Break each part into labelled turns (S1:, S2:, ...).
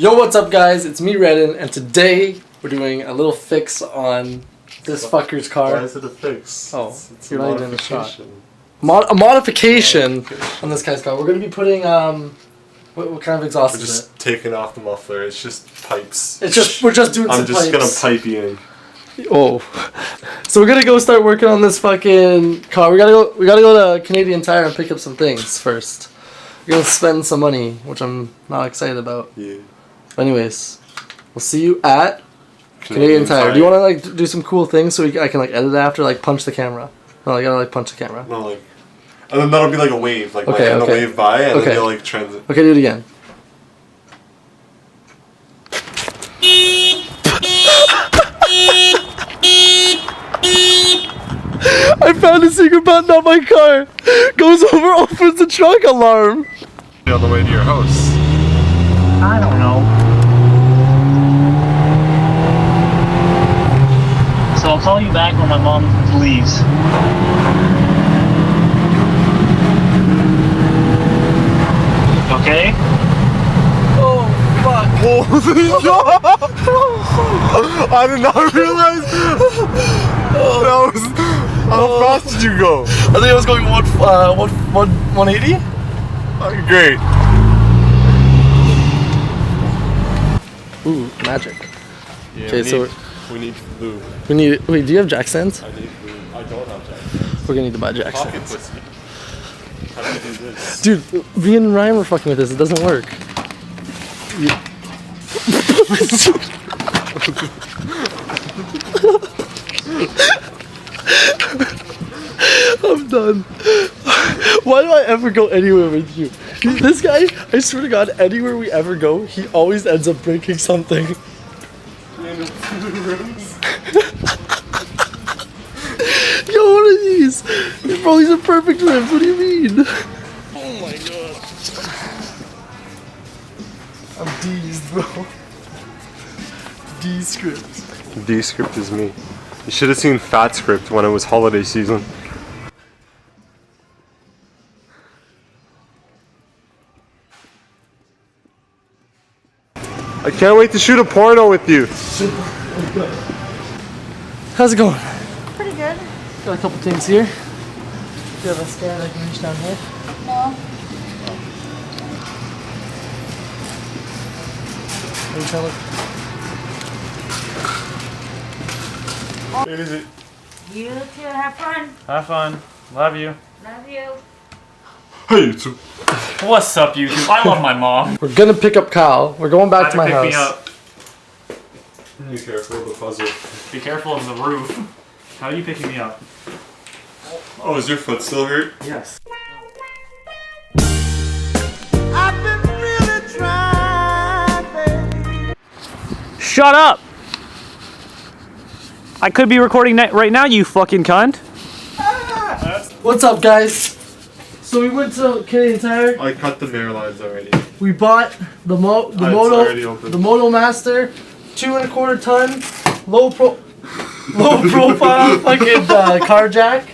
S1: Yo, what's up guys? It's me, Redin, and today we're doing a little fix on this fucker's car.
S2: Why is it a fix?
S1: Oh,
S2: it's
S1: you're
S2: a
S1: not even in the shot.
S2: modification.
S1: A modification on this guy's car. We're going to be putting, what kind of exhaust
S2: We're
S1: is it?
S2: just taking off the muffler. It's just pipes.
S1: We're just doing some pipes.
S2: I'm just going to pipe you in.
S1: Oh. So we're going to go start working on this fucking car. We gotta go to Canadian Tire and pick up some things first. We're going to spend some money, which I'm not excited about.
S2: Yeah.
S1: But anyways, we'll see you at Canadian Tire. Do you want to like do some cool things so I can like edit it after, like punch the camera? No, I gotta like punch the camera.
S2: No, like, and then that'll be like a wave, like
S1: okay,
S2: the wave by, and then you'll like transit.
S1: Okay, do it again. I found a secret button on my car. Goes over, opens the trunk alarm.
S2: On the way to your house.
S3: I don't know. So I'll call you back when my mom leaves. Okay?
S1: Oh, fuck.
S2: Holy I did not realize. That was. How fast did you go?
S1: I think I was going 180?
S2: Great.
S1: Ooh, magic.
S2: Yeah,
S1: okay, so
S2: we need lube.
S1: Wait, do you have jack stands?
S2: I need lube. I don't have jack.
S1: We're gonna need to buy jack
S2: Pocket
S1: stands.
S2: pussy. How do you do this?
S1: Dude, me and Ryan were fucking with this. It doesn't work. I'm done. Why do I ever go anywhere with you? This guy, I swear to God, anywhere we ever go, he always ends up breaking something. Yo, what are these? Bro, these are perfect rims. What do you mean? Oh my God. I'm D's, bro. D script.
S2: D script is me. You should have seen Fat Script when it was holiday season. I can't wait to shoot a porno with you.
S1: How's it going?
S4: Pretty good.
S1: Got a couple things here. Do you have a stand I can reach down here?
S4: No.
S1: Let me try to look.
S2: What is it?
S4: You two have fun.
S3: Have fun. Love you.
S4: Love you.
S2: Hey, YouTube.
S3: What's up, YouTube? I love my mom.
S1: We're gonna pick up Kyle. We're going back to my house.
S3: Pick me up.
S2: Be careful of the puzzle.
S3: Be careful of the roof. How are you picking me up?
S2: Oh, is your foot still hurt?
S3: Yes.
S5: I've been really trying, baby.
S3: Shut up! I could be recording right now, you fucking cunt.
S1: What's up, guys? So we went to Canadian Tire.
S2: I cut the mirror lines already.
S1: We bought the
S2: It's already open.
S1: Moto Master, 2¼ ton, low profile fucking car jack.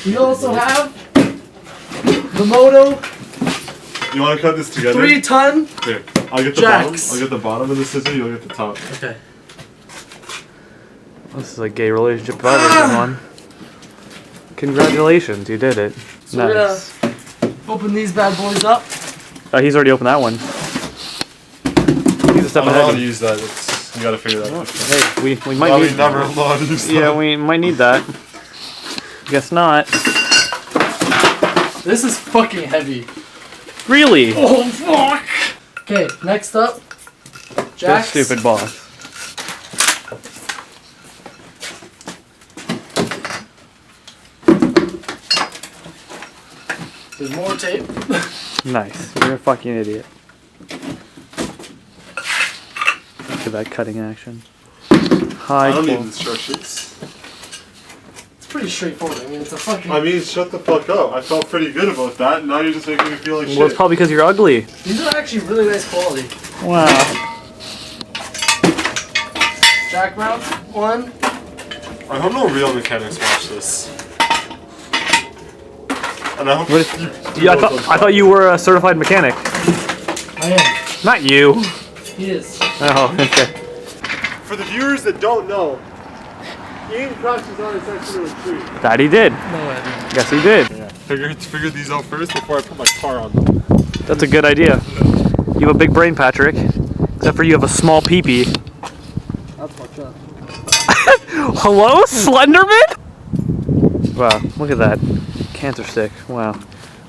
S1: We also have the Moto
S2: You want to cut this together?
S1: 3 ton.
S2: Here, I'll get the
S1: Jacks.
S2: bottom. I'll get the bottom of the scissor. You'll get the top.
S1: Okay.
S3: This is a gay relationship if I've ever done one. Congratulations, you did it.
S1: So
S3: Nice.
S1: we're gonna open these bad boys up.
S3: He's already opened that one. He's a step
S2: I'm not allowed
S3: ahead.
S2: to use that. You gotta figure that out.
S3: Hey, we might
S2: Probably
S3: need.
S2: never allowed to use that.
S3: Yeah, we might need that. Guess not.
S1: This is fucking heavy.
S3: Really?
S1: Oh fuck! Okay, next up,
S3: This
S1: jacks.
S3: stupid boss.
S1: There's more tape.
S3: Nice. You're a fucking idiot. Look at that cutting action.
S2: I don't need
S3: High.
S2: instructions.
S1: It's pretty straightforward. I mean, it's a fucking.
S2: I mean, shut the fuck up. I felt pretty good about that. And now you're just making me feel like
S3: Well, it's
S2: shit.
S3: probably because you're ugly.
S1: These are actually really nice quality.
S3: Wow.
S1: Jack mount one.
S2: I hope no real mechanics watch this. And I hope
S3: What is, yeah, I thought you were a certified mechanic.
S1: I am.
S3: Not you.
S1: He is.
S3: Oh, okay.
S2: For the viewers that don't know, Ian crashes on his section of a tree.
S3: That he did.
S1: No, I didn't.
S3: Yes, he did.
S2: Yeah. Figure these out first before I put my car on them.
S3: That's a good idea. You have a big brain, Patrick. Except for you have a small pee-pee.
S1: That's fucked up.
S3: Hello, Slenderman? Wow, look at that. Cancer stick. Wow.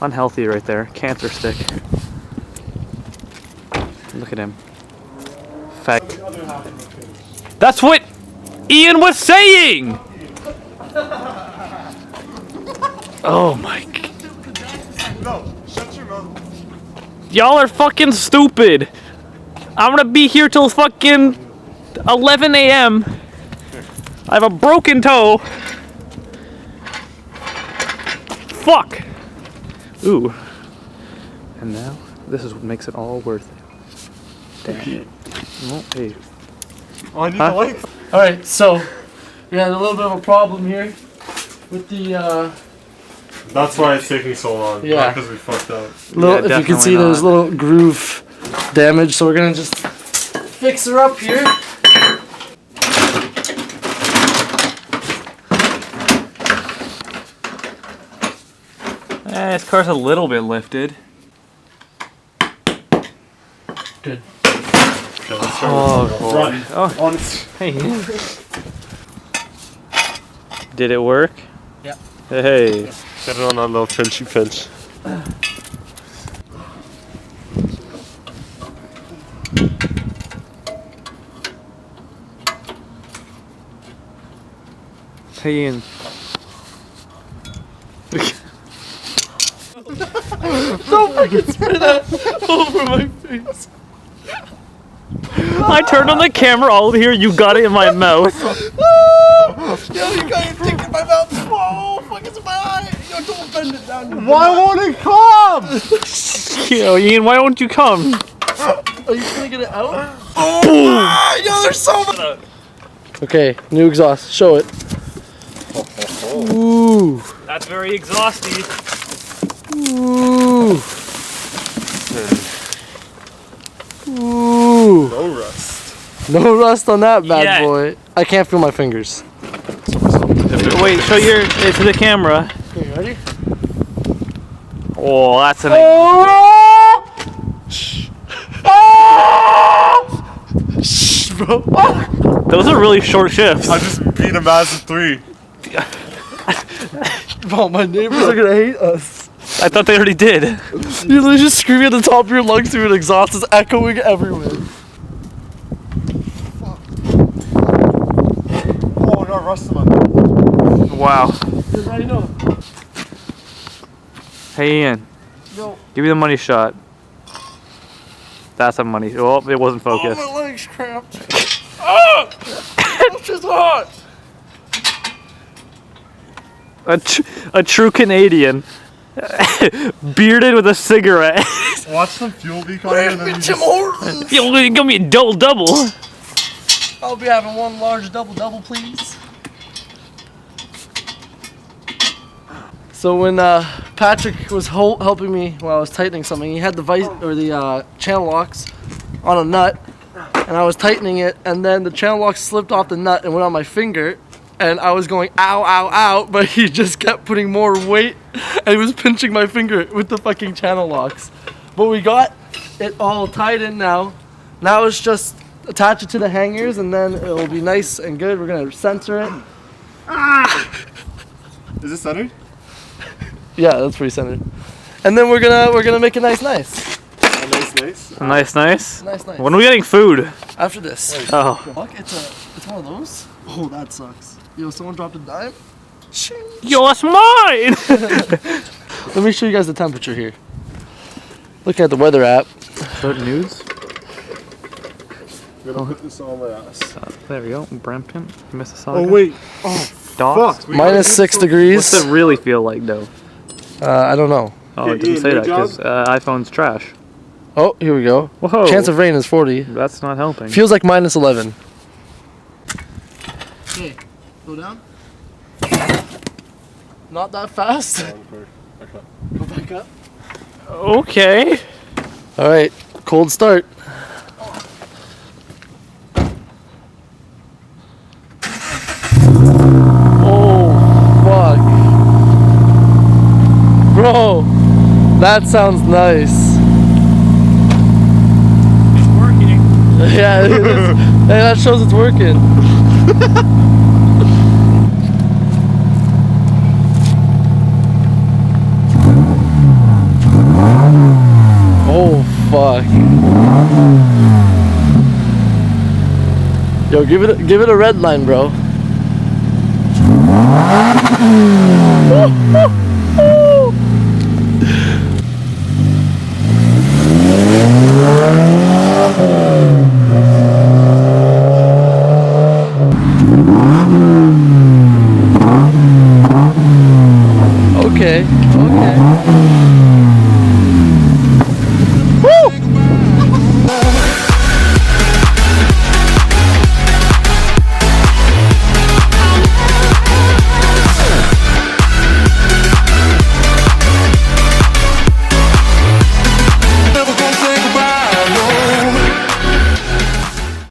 S3: Unhealthy right there. Cancer stick. Look at him. Fact. That's what Ian was saying! Oh my god.
S2: No, shut your mouth.
S3: Y'all are fucking stupid. I'm gonna be here till fucking 11 a.m. I have a broken toe. Fuck. Ooh. And now, this is what makes it all worth it. Damn it. Oh, hey.
S2: Oh, I need the lights.
S1: Alright, so we had a little bit of a problem here with the
S2: That's why it's taking so long.
S1: Yeah.
S2: Not because we fucked up.
S1: little,
S3: Yeah,
S1: if you can see
S3: definitely
S1: there's a
S3: not.
S1: little groove damage, so we're gonna just fix her up here.
S3: This car's a little bit lifted.
S1: Good.
S2: Okay, let's start
S3: Oh,
S2: with
S3: boy.
S2: Run.
S3: Oh,
S2: On its...
S3: hey. Did it work?
S1: Yeah.
S3: Hey.
S2: Get it on that little pinchy pinch.
S3: Hey, Ian.
S1: Don't fucking spit that over my face.
S3: I turned on the camera all over here, you got it in my mouth.
S1: Yo, you got your dick in my mouth. Oh, fuck, it's in my eye. Yo, don't bend it down.
S2: Why won't it come?
S3: Yo, Ian, why won't you come?
S1: Are you gonna get it out? Oh, yo, there's so much. Okay, new exhaust. Show it. Ooh.
S3: That's very exhausting.
S1: Ooh. Ooh.
S2: No rust.
S1: No rust on that bad
S3: Yeah.
S1: boy. I can't feel my fingers.
S3: Wait, show your it to the camera.
S1: Okay, you ready?
S3: Oh, that's an.
S1: Shh, bro.
S3: Those are really short shifts.
S2: I just beat a Mazda 3.
S1: Bro, my neighbors are gonna hate us.
S3: I thought they already did.
S1: You're literally just screaming at the top of your lungs through an exhaust is echoing everywhere.
S2: Oh, no rust on it.
S3: Wow.
S1: I know.
S3: Hey, Ian.
S1: Yo.
S3: Give me the money shot. That's a money. Oh, it wasn't focused.
S1: Oh, my legs cramped. Oh! It's just hot.
S3: A true Canadian. Bearded with a cigarette.
S2: Watch the fuel leak on it and then you
S1: Tim
S2: just...
S1: Hortons.
S3: Yo, give me a double.
S1: I'll be having one large double, please. So when Patrick was helping me while I was tightening something, he had the vice or the channel locks on a nut, and I was tightening it, and then the channel lock slipped off the nut and went on my finger, and I was going ow, ow, ow, but he just kept putting more weight, and he was pinching my finger with the fucking channel locks. But we got it all tied in now. Now it's just attach it to the hangers, and then it'll be nice and good. We're gonna center it.
S2: Is it centered?
S1: Yeah, that's pretty centered. And then we're gonna make it nice.
S2: Nice.
S3: Nice.
S1: Nice.
S3: When are we getting food?
S1: After this.
S3: Oh.
S1: Fuck, it's one of those? Oh, that sucks. Yo, someone dropped a dime? Shing.
S3: Yo, that's mine!
S1: Let me show you guys the temperature here. Looking at the weather app.
S3: Show news.
S2: I'm gonna put this on my ass.
S3: There we go. Brampton, Mississauga.
S2: Oh, wait. Oh,
S3: Dots.
S2: fuck.
S1: Minus 6 degrees.
S3: What's it really feel like, though?
S1: I don't know.
S3: Oh,
S2: Okay,
S3: it doesn't
S2: Ian,
S3: say
S2: your
S3: that because iPhone's trash.
S1: Oh, here we go.
S3: Whoa.
S1: Chance of rain is 40.
S3: That's not helping.
S1: Feels like minus 11. Okay, go down. Not that fast. Go back up.
S3: Okay.
S1: All right, cold start. That sounds nice.
S3: It's working.
S1: Yeah, it is. Hey, that shows it's working. Oh fuck. Yo, give it a red line, bro. Okay, okay.